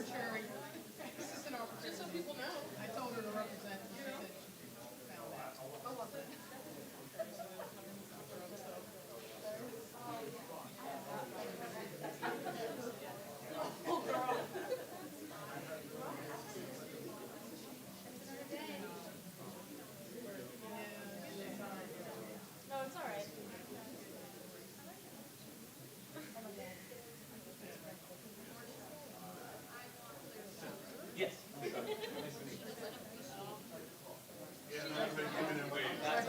sharing. This is an opportunity. Just so people know. I told her to represent. You know. She found out. I love it. Oh, girl. No, it's all right. Yes. Nice to meet you. Yeah, no, I've been giving it away. That's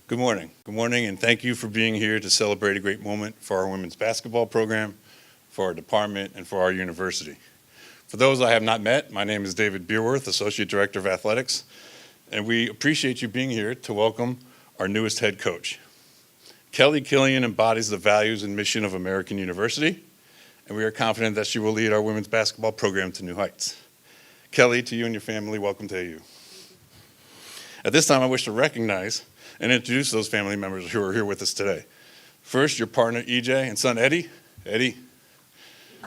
Good morning. Good morning, and thank you for being here to celebrate a great moment for our women's basketball program, for our department, and for our university. For those I have not met, my name is David Beerworth, Associate Director of Athletics, and we appreciate you being here to welcome our newest head coach. Kelly Killion embodies the values and mission of American University, and we are confident that she will lead our women's basketball program to new heights. Kelly, to you and your family, welcome to AU. At this time, I wish to recognize and introduce those family members who are here with us today. First, your partner, EJ, and son, Eddie. Eddie.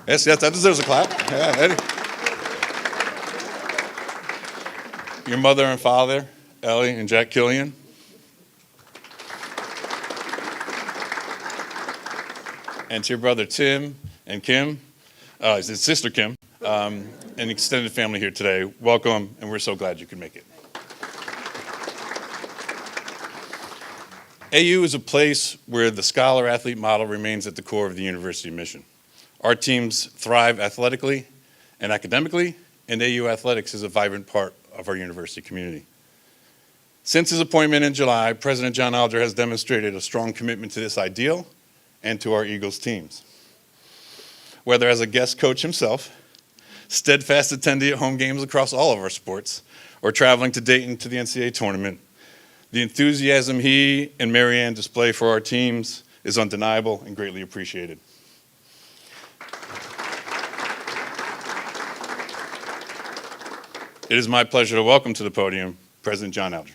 Yes, that deserves a clap. Yeah, Eddie. Your mother and father, Ellie and Jack Killion. And to your brother, Tim and Kim, his sister, Kim, and and extended family here today, welcome, and we're so glad you could make it. AU is a place where the scholar-athlete model remains at the core of the university mission. Our teams thrive athletically and academically, and AU athletics is a vibrant part of our university community. Since his appointment in July, President John Alger has demonstrated a strong commitment to this ideal and to our Eagles teams. Whether as a guest coach himself, steadfast attendee at home games across all of our sports, or traveling to Dayton to the NCAA tournament, the enthusiasm he and Marianne display for our teams is undeniable and greatly appreciated. It is my pleasure to welcome to the podium President John Alger.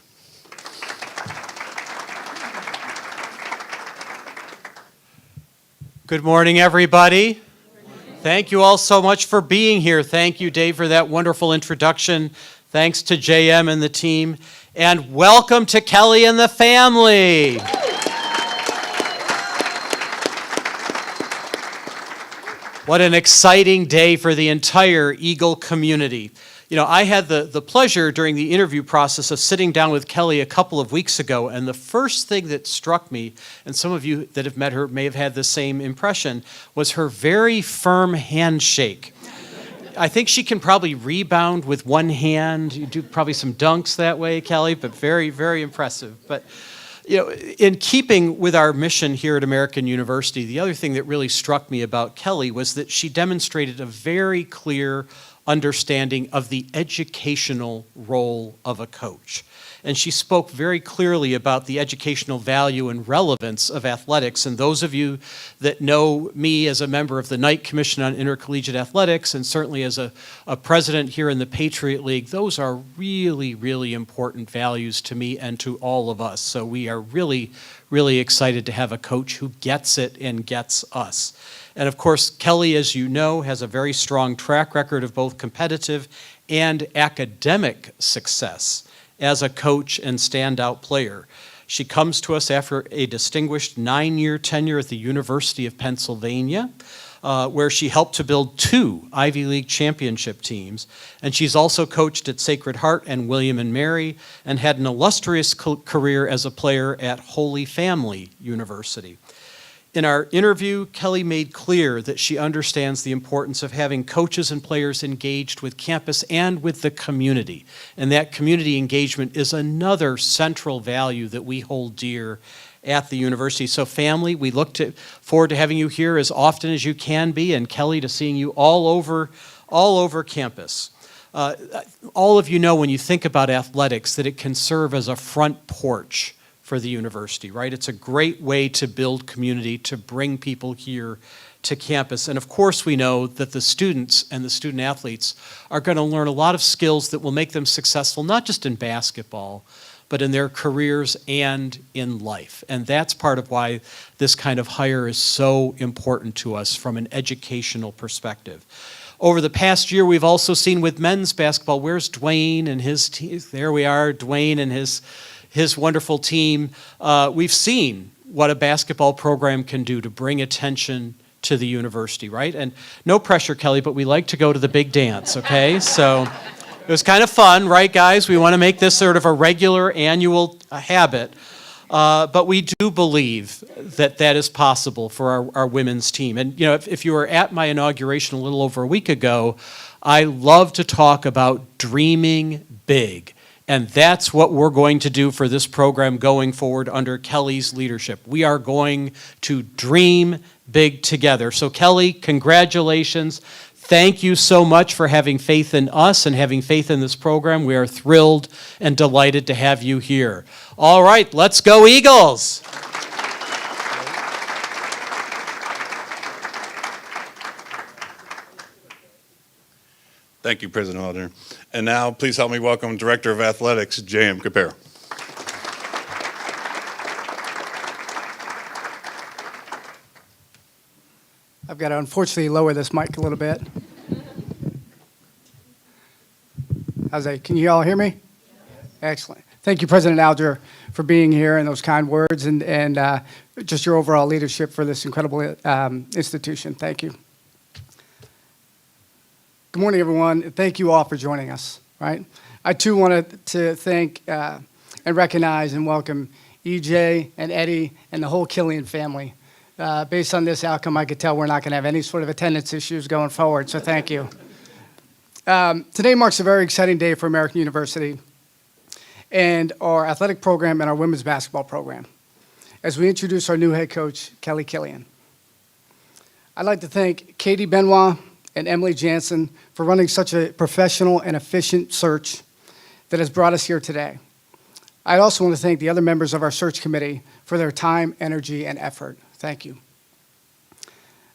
Good morning, everybody. Thank you all so much for being here. Thank you, Dave, for that wonderful introduction. Thanks to JM and the team. And welcome to Kelly and the family. What an exciting day for the entire Eagle community. You know, I had the pleasure during the interview process of sitting down with Kelly a couple of weeks ago, and the first thing that struck me, and some of you that have met her may have had the same impression, was her very firm handshake. I think she can probably rebound with one hand. You do probably some dunks that way, Kelly, but very, very impressive. But you know, in keeping with our mission here at American University, the other thing that really struck me about Kelly was that she demonstrated a very clear understanding of the educational role of a coach. And she spoke very clearly about the educational value and relevance of athletics. And those of you that know me as a member of the Knight Commission on Intercollegiate Athletics, and certainly as a president here in the Patriot League, those are really, really important values to me and to all of us. So we are really, really excited to have a coach who gets it and gets us. And of course, Kelly, as you know, has a very strong track record of both competitive and academic success as a coach and standout player. She comes to us after a distinguished 9-year tenure at the University of Pennsylvania, where she helped to build 2 Ivy League championship teams. And she's also coached at Sacred Heart and William and Mary, and had an illustrious career as a player at Holy Family University. In our interview, Kelly made clear that she understands the importance of having coaches and players engaged with campus and with the community. And that community engagement is another central value that we hold dear at the university. So family, we look forward to having you here as often as you can be, and Kelly, to seeing you all over campus. All of you know, when you think about athletics, that it can serve as a front porch for the university, right? It's a great way to build community, to bring people here to campus. And of course, we know that the students and the student athletes are going to learn a lot of skills that will make them successful, not just in basketball, but in their careers and in life. And that's part of why this kind of hire is so important to us from an educational perspective. Over the past year, we've also seen with men's basketball, where's Dwayne and his team? There we are, Dwayne and his wonderful team. We've seen what a basketball program can do to bring attention to the university, right? And no pressure, Kelly, but we like to go to the big dance, okay? So it was kind of fun, right, guys? We want to make this sort of a regular annual habit. But we do believe that that is possible for our women's team. And you know, if you were at my inauguration a little over a week ago, I love to talk about dreaming big. And that's what we're going to do for this program going forward under Kelly's leadership. We are going to dream big together. So Kelly, congratulations. Thank you so much for having faith in us and having faith in this program. We are thrilled and delighted to have you here. All right, let's go Eagles. Thank you, President Alger. And now, please help me welcome Director of Athletics, J.M. Capero. I've got to unfortunately lower this mic a little bit. How's that? Can you all hear me? Excellent. Thank you, President Alger, for being here and those kind words and just your overall leadership for this incredible institution. Thank you. Good morning, everyone, and thank you all for joining us, right? I, too, wanted to thank and recognize and welcome EJ and Eddie and the whole Killion family. Based on this outcome, I could tell we're not going to have any sort of attendance issues going forward, so thank you. Today marks a very exciting day for American University and our athletic program and our women's basketball program as we introduce our new head coach, Kelly Killion. I'd like to thank Katie Benoit and Emily Jansen for running such a professional and efficient search that has brought us here today. I also want to thank the other members of our search committee for their time, energy, and effort. Thank you.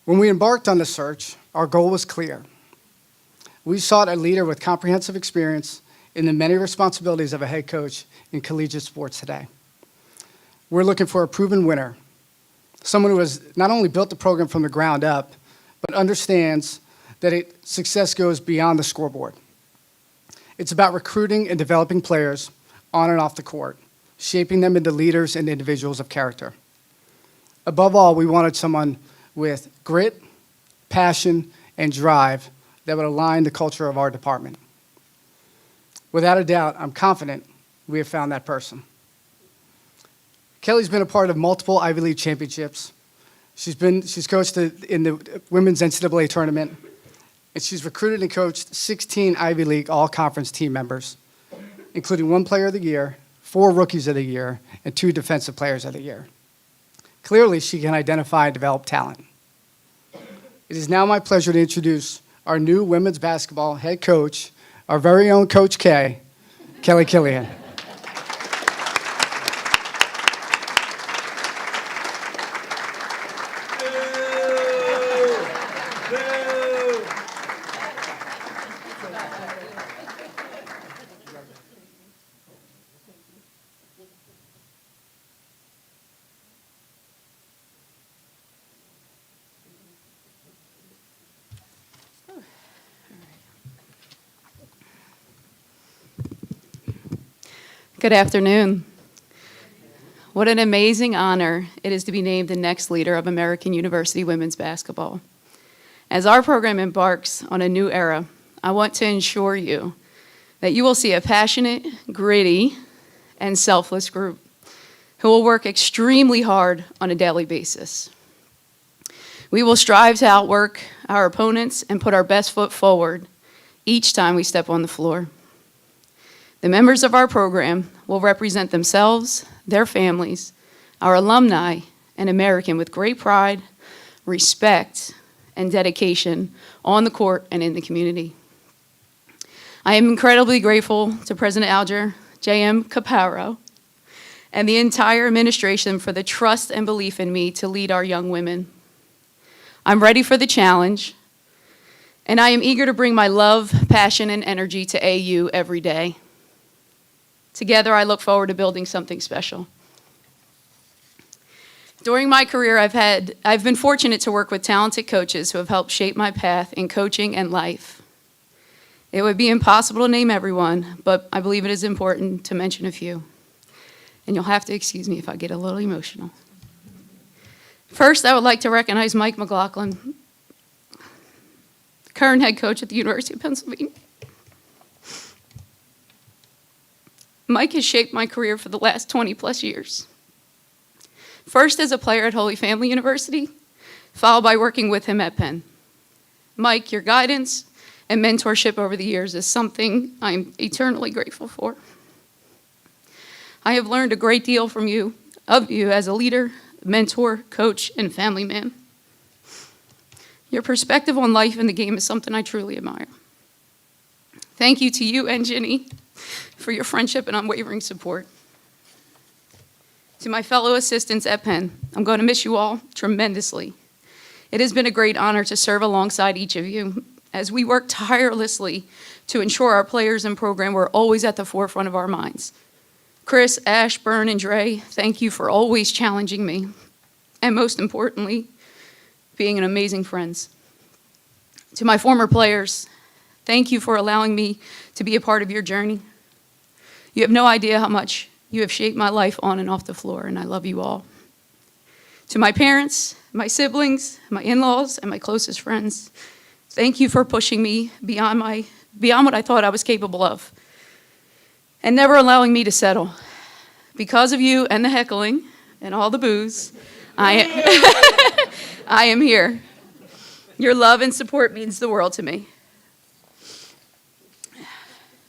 When we embarked on the search, our goal was clear. We sought a leader with comprehensive experience in the many responsibilities of a head coach in collegiate sports today. We're looking for a proven winner, someone who has not only built the program from the ground up, but understands that success goes beyond the scoreboard. It's about recruiting and developing players on and off the court, shaping them into leaders and individuals of character. Above all, we wanted someone with grit, passion, and drive that would align the culture of our department. Without a doubt, I'm confident we have found that person. Kelly's been a part of multiple Ivy League championships. She's coached in the women's NCAA tournament, and she's recruited and coached 16 Ivy League all-conference team members, including 1 Player of the Year, 4 Rookies of the Year, and 2 Defensive Players of the Year. Clearly, she can identify and develop talent. It is now my pleasure to introduce our new women's basketball head coach, our very own Coach K, Kelly Killion. Good afternoon. What an amazing honor it is to be named the next leader of American University women's basketball. As our program embarks on a new era, I want to ensure you that you will see a passionate, gritty, and selfless group who will work extremely hard on a daily basis. We will strive to outwork our opponents and put our best foot forward each time we step on the floor. The members of our program will represent themselves, their families, our alumni, and American with great pride, respect, and dedication on the court and in the community. I am incredibly grateful to President Alger, J.M. Caparo, and the entire administration for the trust and belief in me to lead our young women. I'm ready for the challenge, and I am eager to bring my love, passion, and energy to AU every day. Together, I look forward to building something special. During my career, I've been fortunate to work with talented coaches who have helped shape my path in coaching and life. It would be impossible to name everyone, but I believe it is important to mention a few. And you'll have to excuse me if I get a little emotional. First, I would like to recognize Mike McLaughlin, current head coach at the University of Pennsylvania. Mike has shaped my career for the last 20-plus years. First as a player at Holy Family University, followed by working with him at Penn. Mike, your guidance and mentorship over the years is something I'm eternally grateful for. I have learned a great deal from you, of you as a leader, mentor, coach, and family man. Your perspective on life and the game is something I truly admire. Thank you to you and Ginny for your friendship and unwavering support. To my fellow assistants at Penn, I'm going to miss you all tremendously. It has been a great honor to serve alongside each of you as we work tirelessly to ensure our players and program were always at the forefront of our minds. Chris, Ash, Byrne, and Dre, thank you for always challenging me, and most importantly, being an amazing friends. To my former players, thank you for allowing me to be a part of your journey. You have no idea how much you have shaped my life on and off the floor, and I love you all. To my parents, my siblings, my in-laws, and my closest friends, Thank you for pushing me beyond what I thought I was capable of, and never allowing me to settle. Because of you and the heckling and all the boos, I am here. Your love and support means the world to me.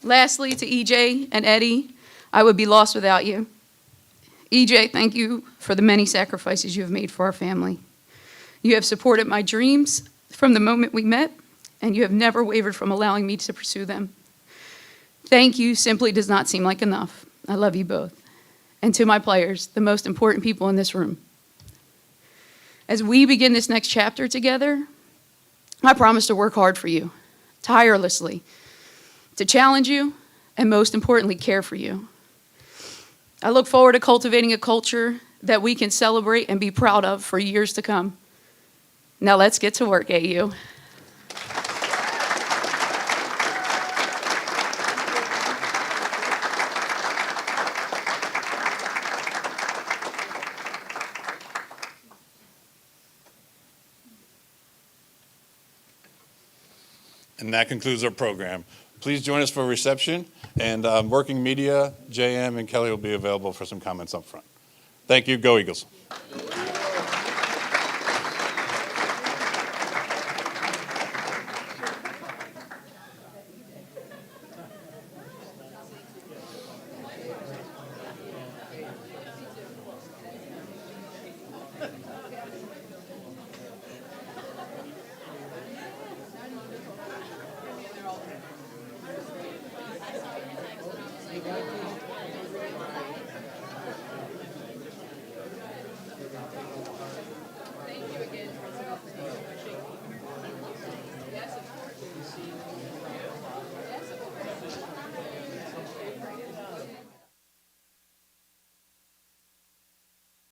Lastly, to EJ and Eddie, I would be lost without you. EJ, thank you for the many sacrifices you have made for our family. You have supported my dreams from the moment we met, and you have never wavered from allowing me to pursue them. Thank you simply does not seem like enough. I love you both. And to my players, the most important people in this room, as we begin this next chapter together, I promise to work hard for you, tirelessly, to challenge you, and most importantly, care for you. I look forward to cultivating a culture that we can celebrate and be proud of for years to come. Now let's get to work, AU. And that concludes our program. Please join us for a reception, and working media, JM and Kelly will be available for some comments up front. Thank you. Go Eagles.